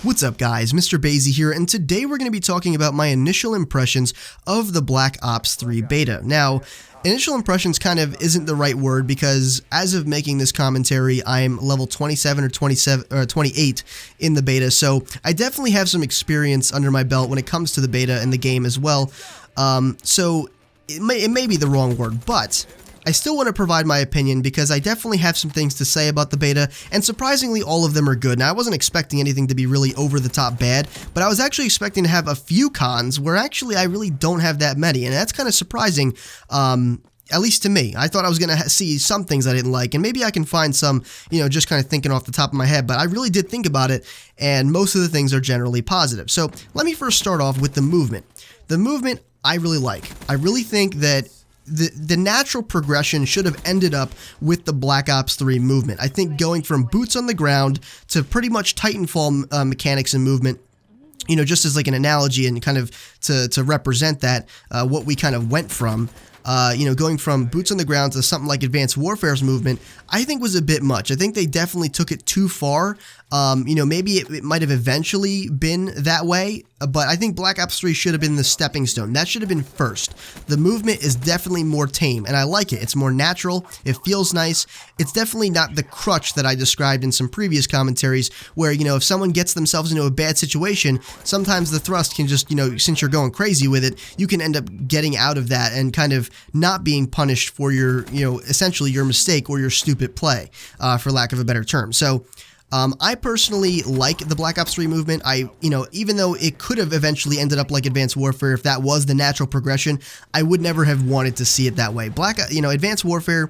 What's up guys, MrBayeasy here, and today we're going to be talking about my initial impressions of the Black Ops 3 beta. Now, initial impressions kind of isn't the right word because as of making this commentary, I'm level 27 or 28 in the beta, so I definitely have some experience under my belt when it comes to the beta and the game as well. So it may be the wrong word, but I still want to provide my opinion because I definitely have some things to say about the beta, and surprisingly all of them are good. Now, I wasn't expecting anything to be really over the top bad, but I was actually expecting to have a few cons where actually I really don't have that many, and that's kind of surprising, at least to me. I thought I was going to see some things I didn't like, and maybe I can find some, just kind of thinking off the top of my head, but I really did think about it, and most of the things are generally positive. So let me first start off with the movement. The movement I really like. I really think that the natural progression should have ended up with the Black Ops 3 movement. I think going from boots on the ground to pretty much Titanfall mechanics and movement, just as like an analogy and kind of to represent that, what we kind of went from, going from boots on the ground to something like Advanced Warfare's movement, I think was a bit much. I think they definitely took it too far. Maybe it might have eventually been that way, but I think Black Ops 3 should have been the stepping stone. That should have been first. The movement is definitely more tame, and I like it. It's more natural. It feels nice. It's definitely not the crutch that I described in some previous commentaries where, if someone gets themselves into a bad situation, sometimes the thrust can just, since you're going crazy with it, you can end up getting out of that and kind of not being punished for your, essentially your mistake or your stupid play, for lack of a better term. So, I personally like the Black Ops 3 movement. Even though it could have eventually ended up like Advanced Warfare, if that was the natural progression, I would never have wanted to see it that way. Advanced Warfare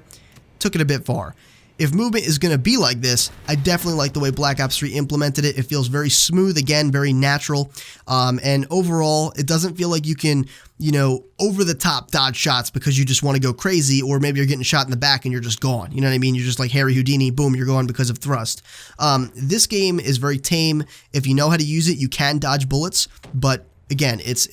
took it a bit far. If movement is going to be like this, I definitely like the way Black Ops 3 implemented it. It feels very smooth, again, very natural, and overall, it doesn't feel like you can, over-the-top dodge shots because you just want to go crazy, or maybe you're getting shot in the back and you're just gone. You know what I mean? You're just like Harry Houdini, boom, you're gone because of thrust. This game is very tame. If you know how to use it, you can dodge bullets, but again, it's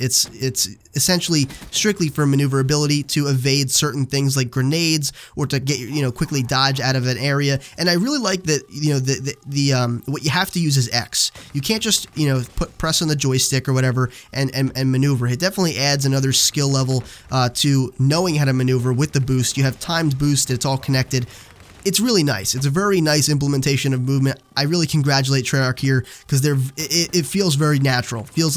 essentially strictly for maneuverability to evade certain things like grenades or to get quickly dodge out of an area. And I really like that what you have to use is X. You can't just press on the joystick or whatever and maneuver. It definitely adds another skill level to knowing how to maneuver with the boost. You have timed boost. It's all connected. It's really nice. It's a very nice implementation of movement. I really congratulate Treyarch here because it feels very natural. It feels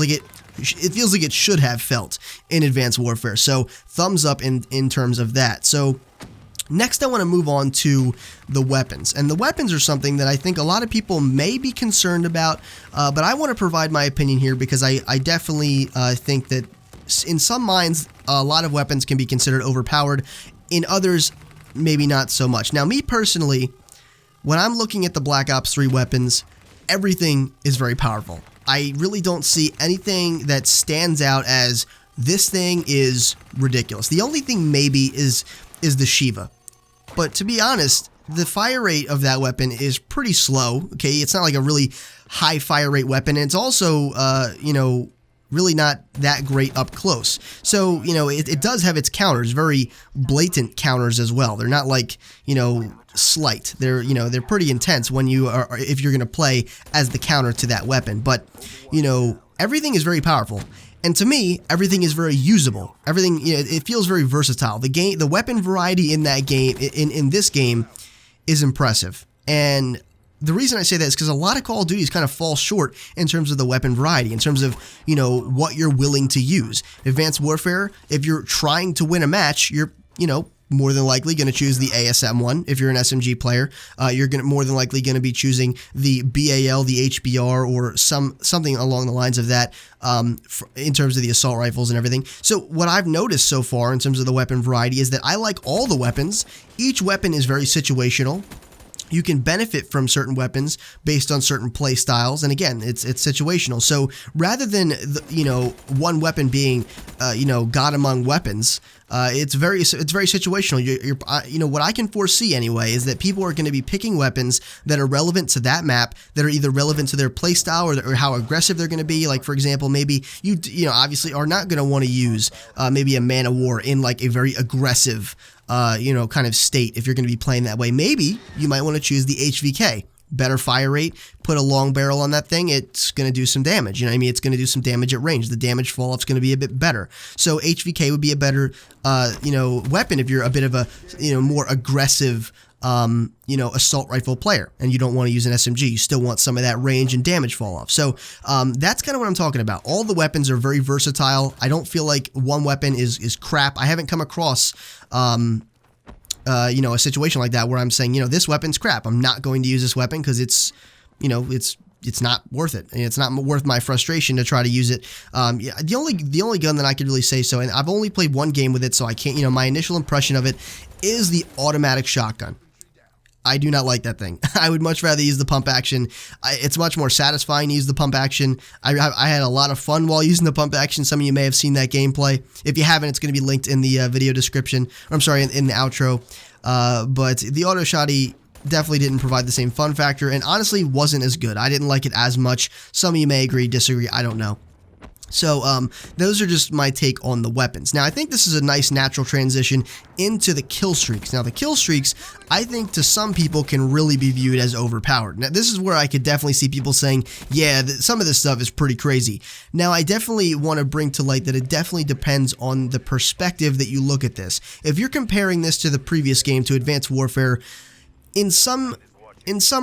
like it should have felt in Advanced Warfare. So thumbs up in terms of that. So next I want to move on to the weapons. And the weapons are something that I think a lot of people may be concerned about, but I want to provide my opinion here because I definitely think that in some minds a lot of weapons can be considered overpowered. In others, maybe not so much. Now, me personally, when I'm looking at the Black Ops 3 weapons, everything is very powerful. I really don't see anything that stands out as this thing is ridiculous. The only thing maybe is the Shiva. But to be honest, the fire rate of that weapon is pretty slow. Okay, it's not like a really high fire rate weapon, and it's also really not that great up close. So, it does have its counters, very blatant counters as well. They're not like, slight. They're pretty intense when if you're going to play as the counter to that weapon. But, everything is very powerful. And to me, everything is very usable. Everything, it feels very versatile. The weapon variety in that game, in this game, is impressive. And the reason I say that is because a lot of Call of Duties kind of fall short in terms of the weapon variety, in terms of, what you're willing to use. Advanced Warfare, if you're trying to win a match, you're, more than likely going to choose the ASM one. If you're an SMG player, you're more than likely going to be choosing the BAL, the HBR, or something along the lines of that in terms of the assault rifles and everything. So what I've noticed so far in terms of the weapon variety is that I like all the weapons. Each weapon is very situational. You can benefit from certain weapons based on certain play styles, and again, it's situational. So rather than one weapon being God among weapons, it's very situational. What I can foresee anyway is that people are going to be picking weapons that are relevant to that map, that are either relevant to their play style or how aggressive they're going to be. Like for example, maybe you obviously are not going to want to use maybe a Man of War in like a very aggressive kind of state if you're going to be playing that way. Maybe you might want to choose the HVK. better fire rate, put a long barrel on that thing, it's going to do some damage. You know what I mean? It's going to do some damage at range. The damage fall off's going to be a bit better. So HVK would be a better, weapon if you're a bit of a, more aggressive, assault rifle player, and you don't want to use an SMG. You still want some of that range and damage fall off. So that's kind of what I'm talking about. All the weapons are very versatile. I don't feel like one weapon is crap. I haven't come across a situation like that where I'm saying, this weapon's crap. I'm not going to use this weapon because it's not worth it. And it's not worth my frustration to try to use it. The only gun that I could really say so, and I've only played one game with it, so I can't, my initial impression of it is the automatic shotgun. I do not like that thing. I would much rather use the pump action. It's much more satisfying to use the pump action. I had a lot of fun while using the pump action. Some of you may have seen that gameplay. If you haven't, it's going to be linked in the video description. Or I'm sorry, in the outro. But the auto shotty definitely didn't provide the same fun factor, and honestly wasn't as good. I didn't like it as much. Some of you may agree, disagree, I don't know. So those are just my take on the weapons. Now I think this is a nice natural transition into the kill streaks. Now the kill streaks, I think to some people can really be viewed as overpowered. Now this is where I could definitely see people saying, yeah, some of this stuff is pretty crazy. Now I definitely want to bring to light that it definitely depends on the perspective that you look at this. If you're comparing this to the previous game, to Advanced Warfare, in some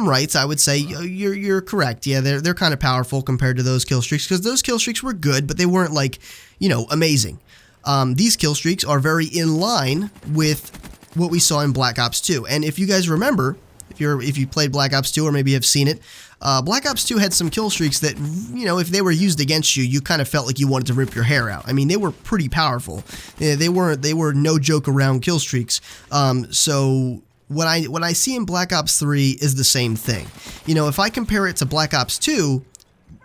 rights, I would say you're correct. Yeah, they're kind of powerful compared to those kill streaks, because those kill streaks were good, but they weren't like, amazing. These kill streaks are very in line with what we saw in Black Ops 2. And if you guys remember, if you played Black Ops 2 or maybe have seen it, Black Ops 2 had some kill streaks that, if they were used against you, you kind of felt like you wanted to rip your hair out. I mean, they were pretty powerful. They were no joke around kill streaks. So what I see in Black Ops 3 is the same thing. If I compare it to Black Ops 2,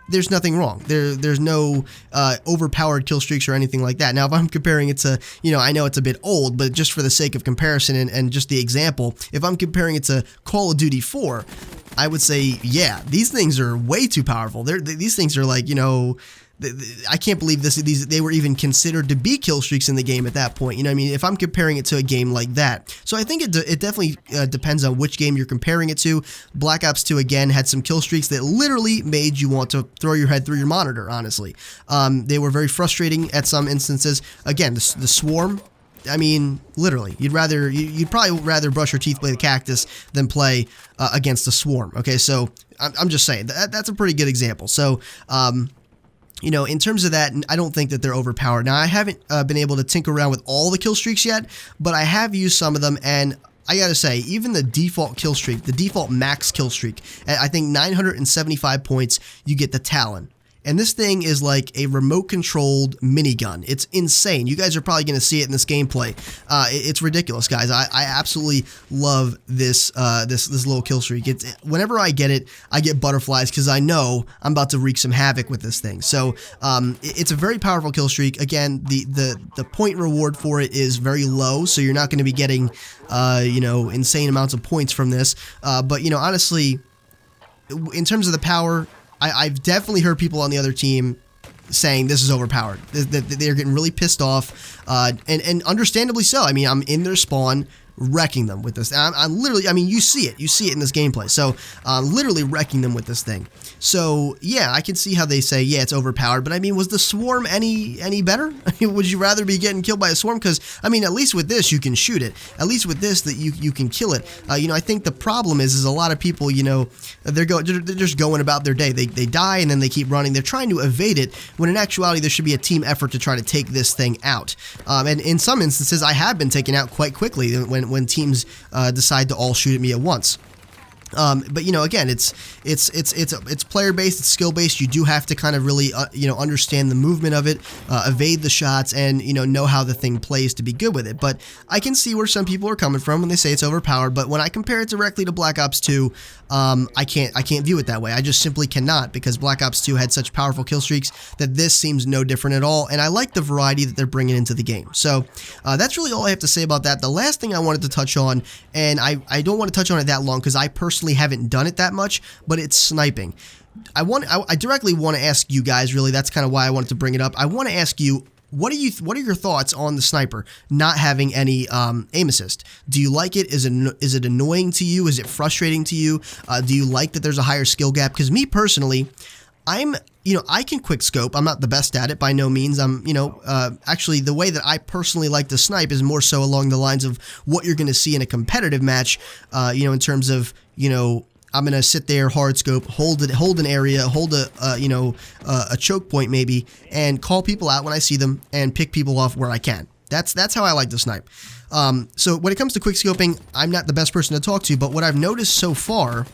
there's nothing wrong. There's no overpowered kill streaks or anything like that. Now, if I'm comparing it to, I know it's a bit old, but just for the sake of comparison and just the example, if I'm comparing it to Call of Duty 4, I would say, yeah, these things are way too powerful. These things are like, I can't believe they were even considered to be kill streaks in the game at that point. If I'm comparing it to a game like that. So I think it definitely depends on which game you're comparing it to. Black Ops 2, again, had some kill streaks that literally made you want to throw your head through your monitor, honestly. They were very frustrating at some instances. Again, the swarm, I mean, literally, you'd probably rather brush your teeth, play the cactus than play against the swarm. Okay, so I'm just saying, that's a pretty good example. So, in terms of that, I don't think that they're overpowered. Now, I haven't been able to tinker around with all the kill streaks yet, but I have used some of them, and I gotta say, even the default kill streak, the default max kill streak, at I think 975 points, you get the Talon. And this thing is like a remote-controlled minigun. It's insane. You guys are probably going to see it in this gameplay. It's ridiculous, guys. I absolutely love this this little kill streak. Whenever I get it, I get butterflies because I know I'm about to wreak some havoc with this thing. So it's a very powerful kill streak. Again, the point reward for it is very low, so you're not going to be getting insane amounts of points from this. But honestly, in terms of the power, I've definitely heard people on the other team saying this is overpowered. They're getting really pissed off, and understandably so. I mean, I'm in their spawn, wrecking them with this. I'm literally, I mean, you see it in this gameplay. So literally wrecking them with this thing. So yeah, I can see how they say, yeah, it's overpowered, but I mean, was the swarm any better? I mean, would you rather be getting killed by a swarm? Because I mean, at least with this, you can shoot it. At least with this, that you can kill it. I think the problem is a lot of people, they're just going about their day. They die and then they keep running. They're trying to evade it, when in actuality, there should be a team effort to try to take this thing out. And in some instances, I have been taken out quite quickly when teams decide to all shoot at me at once. But again, it's player based, it's skill based. You do have to kind of really understand the movement of it, evade the shots, and know how the thing plays to be good with it. But I can see where some people are coming from when they say it's overpowered. But when I compare it directly to Black Ops 2, I can't view it that way. I just simply cannot, because Black Ops 2 had such powerful kill streaks that this seems no different at all. And I like the variety that they're bringing into the game. So that's really all I have to say about that. The last thing I wanted to touch on, and I don't want to touch on it that long because I personally haven't done it that much, but it's sniping. I directly want to ask you guys, really, that's kind of why I wanted to bring it up. I want to ask you, what are your thoughts on the sniper not having any aim assist? Do you like it? Is it annoying to you? Is it frustrating to you? Do you like that there's a higher skill gap? Because me personally, I can quick scope. I'm not the best at it by no means. Actually the way that I personally like to snipe is more so along the lines of what you're going to see in a competitive match, in terms of, I'm going to sit there, hard scope, hold an area, hold a choke point maybe, and call people out when I see them and pick people off where I can. That's how I like to snipe. So when it comes to quick scoping, I'm not the best person to talk to, but what I've noticed so far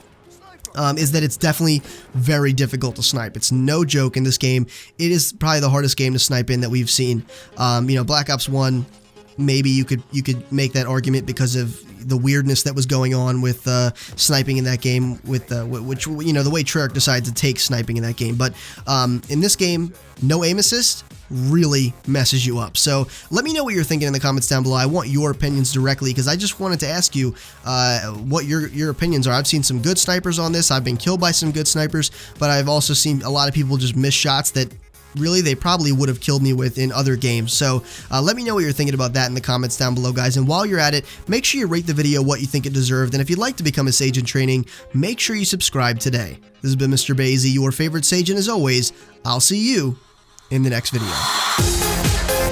is that it's definitely very difficult to snipe. It's no joke in this game. It is probably the hardest game to snipe in that we've seen. Black Ops 1, maybe you could make that argument because of the weirdness that was going on with sniping in that game, with the way Treyarch decided to take sniping in that game. But in this game, no aim assist really messes you up. So let me know what you're thinking in the comments down below. I want your opinions directly because I just wanted to ask you what your opinions are. I've seen some good snipers on this. I've been killed by some good snipers, but I've also seen a lot of people just miss shots that really they probably would have killed me with in other games. So let me know what you're thinking about that in the comments down below, guys. And while you're at it, make sure you rate the video what you think it deserved. And if you'd like to become a Sage in training, make sure you subscribe today. This has been MrBayeasy, your favorite Sage, and as always, I'll see you in the next video.